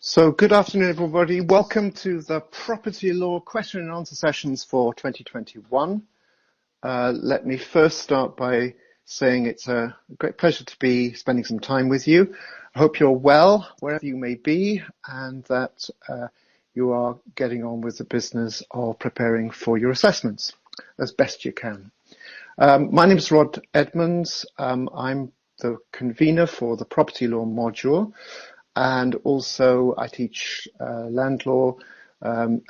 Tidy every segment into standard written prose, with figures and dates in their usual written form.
So good afternoon, everybody. Welcome to the Property Law Question and Answer Sessions for 2021. Let me first start by saying it's a great pleasure to be spending some time with you. I hope you're well, wherever you may be, and that you are getting on with the business of preparing for your assessments as best you can. My name is Rod Edmonds. I'm the convener for the Property Law module. And also I teach land law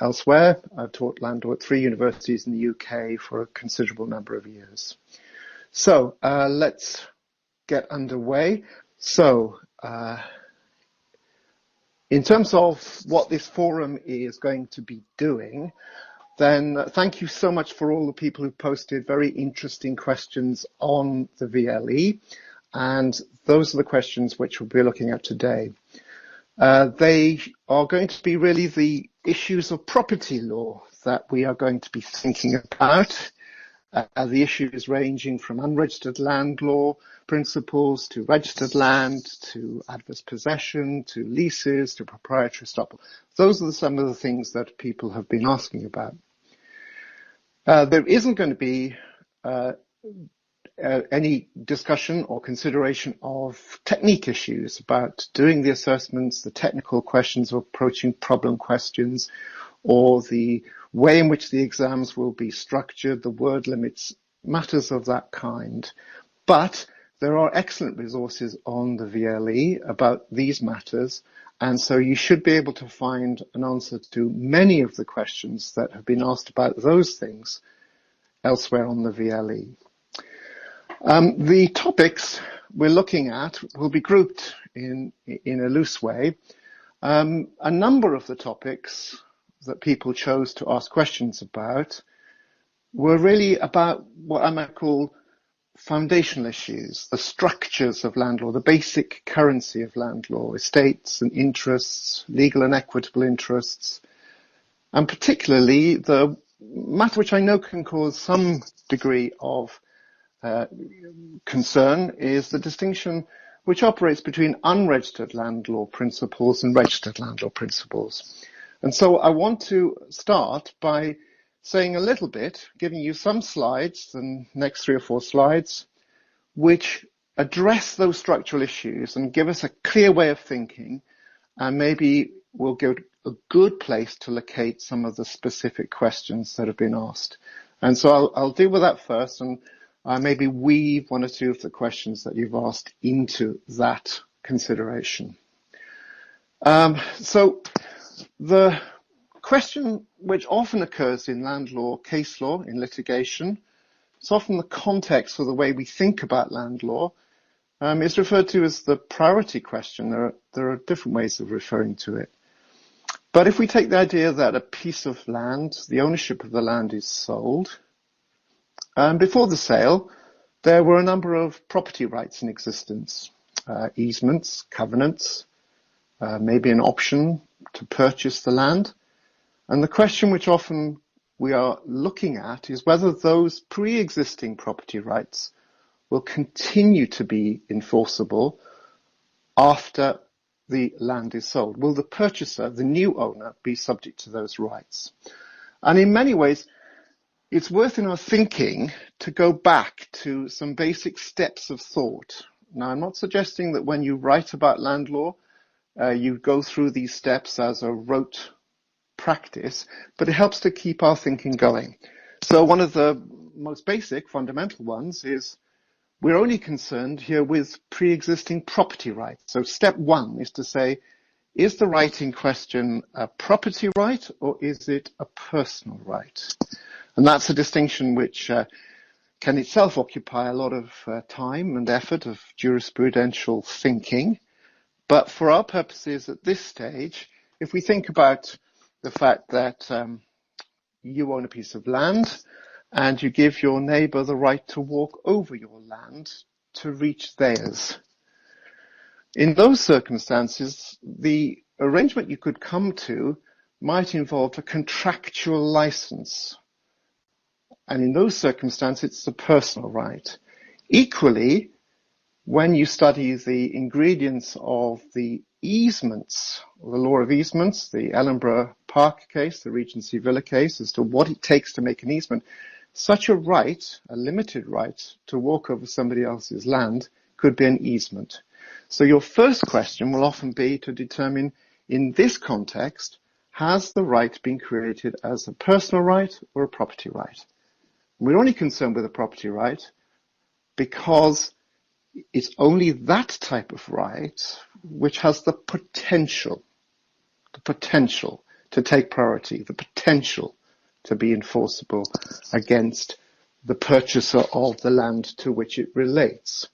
elsewhere. I've taught land law at 3 universities in the UK for a considerable number of years. So let's get underway. So in terms of what this forum is going to be doing, then thank you so much for all the people who posted very interesting questions on the VLE. And those are the questions which we'll be looking at today. They are going to be really the issues of property law that we are going to be thinking about. The issues ranging from unregistered land law principles to registered land, to adverse possession, to leases, to proprietary estoppel. Those are some of the things that people have been asking about. There isn't going to be any discussion or consideration of technique issues about doing the assessments, the technical questions of approaching problem questions, or the way in which the exams will be structured, the word limits, matters of that kind. But there are excellent resources on the VLE about these matters, and so you should be able to find an answer to many of the questions that have been asked about those things elsewhere on the VLE. The topics we're looking at will be grouped in a loose way. A number of the topics that people chose to ask questions about were really about what I might call foundational issues, the structures of land law, the basic currency of land law, estates and interests, legal and equitable interests, and particularly the matter which I know can cause some degree of concern is the distinction which operates between unregistered land law principles and registered land law principles. And so I want to start by saying a little bit, giving you some slides, the next 3 or 4 slides, which address those structural issues and give us a clear way of thinking, and maybe we'll give a good place to locate some of the specific questions that have been asked. And so I'll deal with that first, and maybe weave 1 or 2 of the questions that you've asked into that consideration. So the question which often occurs in land law, case law, in litigation, it's often the context for the way we think about land law, is referred to as the priority question. There are different ways of referring to it. But if we take the idea that a piece of land, the ownership of the land is sold, before the sale, there were a number of property rights in existence, easements, covenants, maybe an option to purchase the land. And the question which often we are looking at is whether those pre-existing property rights will continue to be enforceable after the land is sold. Will the purchaser, the new owner, be subject to those rights? And in many ways, it's worth in our thinking to go back to some basic steps of thought. Now, I'm not suggesting that when you write about land law, you go through these steps as a rote practice, but it helps to keep our thinking going. So one of the most basic, fundamental ones is we're only concerned here with pre-existing property rights. So step 1 is to say, is the right in question a property right or is it a personal right? And that's a distinction which can itself occupy a lot of time and effort of jurisprudential thinking. But for our purposes at this stage, if we think about the fact that you own a piece of land and you give your neighbour the right to walk over your land to reach theirs. In those circumstances, the arrangement you could come to might involve a contractual license. And in those circumstances, it's a personal right. Equally, when you study the ingredients of the easements, the law of easements, the Ellenborough Park case, the Regency Villa case, as to what it takes to make an easement, such a right, a limited right, to walk over somebody else's land could be an easement. So your first question will often be to determine, in this context, has the right been created as a personal right or a property right? We're only concerned with a property right because it's only that type of right which has the potential to take priority, the potential to be enforceable against the purchaser of the land to which it relates.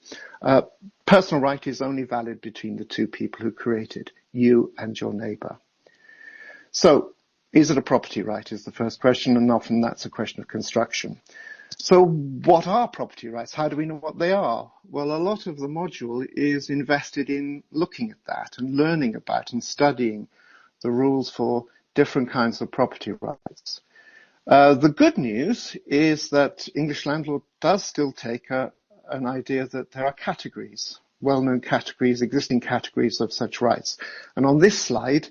Personal right is only valid between the two people who create it, you and your neighbour. So, is it a property right is the first question, and often that's a question of construction. So what are property rights? How do we know what they are? Well, a lot of the module is invested in looking at that and learning about and studying the rules for different kinds of property rights. The good news is that English landlord does still take an idea that there are categories, well-known categories, existing categories of such rights. And on this slide,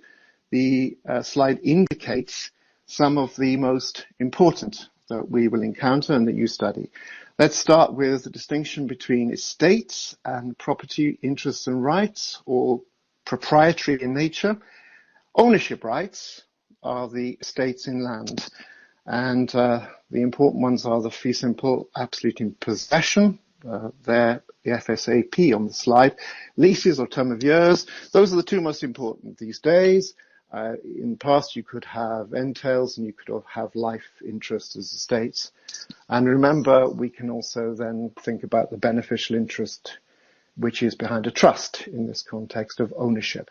the slide indicates some of the most important that we will encounter and that you study. Let's start with the distinction between estates and property interests and rights, or proprietary in nature. Ownership rights are the estates in land, and the important ones are the fee simple, absolute in possession, there the FSAP on the slide, leases or term of years. Those are the two most important these days. In the past, you could have entails and you could have life interests as estates. And remember, we can also then think about the beneficial interest, which is behind a trust in this context of ownership.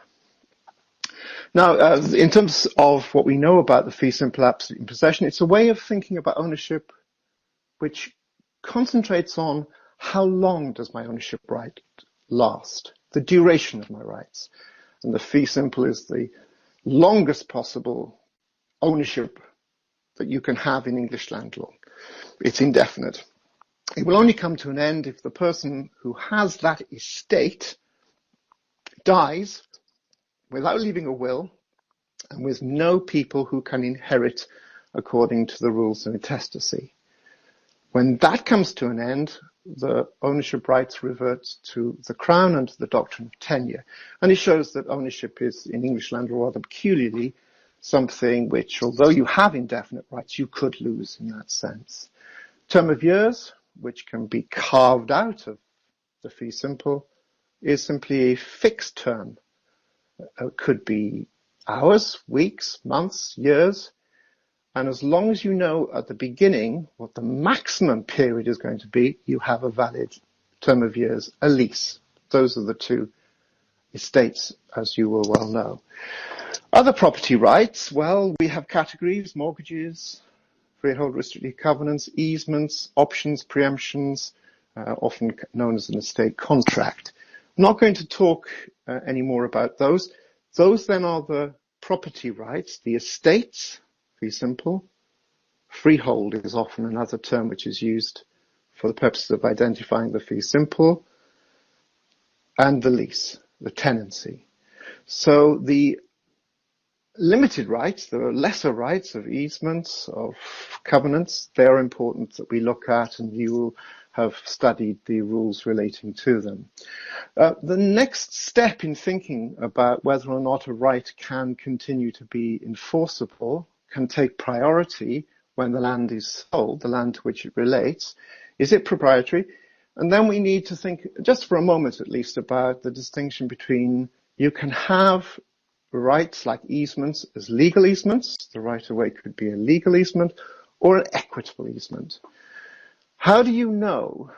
Now, in terms of what we know about the fee simple absolute in possession, it's a way of thinking about ownership which concentrates on how long does my ownership right last, the duration of my rights. And the fee simple is the longest possible ownership that you can have in English land law. It's indefinite. It will only come to an end if the person who has that estate dies without leaving a will and with no people who can inherit according to the rules of intestacy. When that comes to an end, the ownership rights revert to the Crown under the doctrine of tenure. And it shows that ownership is, in English land law, rather peculiarly something which, although you have indefinite rights, you could lose in that sense. Term of years, which can be carved out of the fee simple, is simply a fixed term. It could be hours, weeks, months, years. And as long as you know at the beginning what the maximum period is going to be, you have a valid term of years, a lease. Those are the two estates, as you will well know. Other property rights, well, we have categories: mortgages, freehold restricted covenants, easements, options, preemptions, often known as an estate contract. I'm not going to talk any more about those. Those then are the property rights, the estates, fee simple. Freehold is often another term which is used for the purposes of identifying the fee simple, and the lease, the tenancy. So the limited rights, the lesser rights of easements, of covenants, they're important that we look at, and you will have studied the rules relating to them. The next step in thinking about whether or not a right can continue to be enforceable, can take priority when the land is sold, the land to which it relates, is it proprietary? And then we need to think, just for a moment at least, about the distinction between, you can have rights like easements as legal easements, the right of way could be a legal easement, or an equitable easement. How do you know,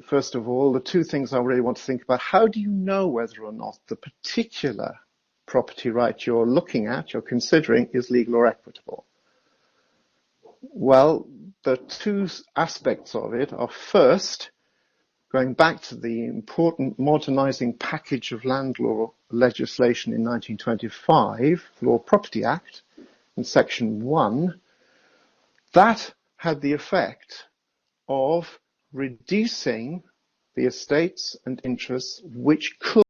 first of all, the two things I really want to think about, how do you know whether or not the particular property right you're looking at, you're considering, is legal or equitable? Well, the two aspects of it are, first, going back to the important modernising package of land law legislation in 1925, Law Property Act, in Section 1, that had the effect of reducing the estates and interests which could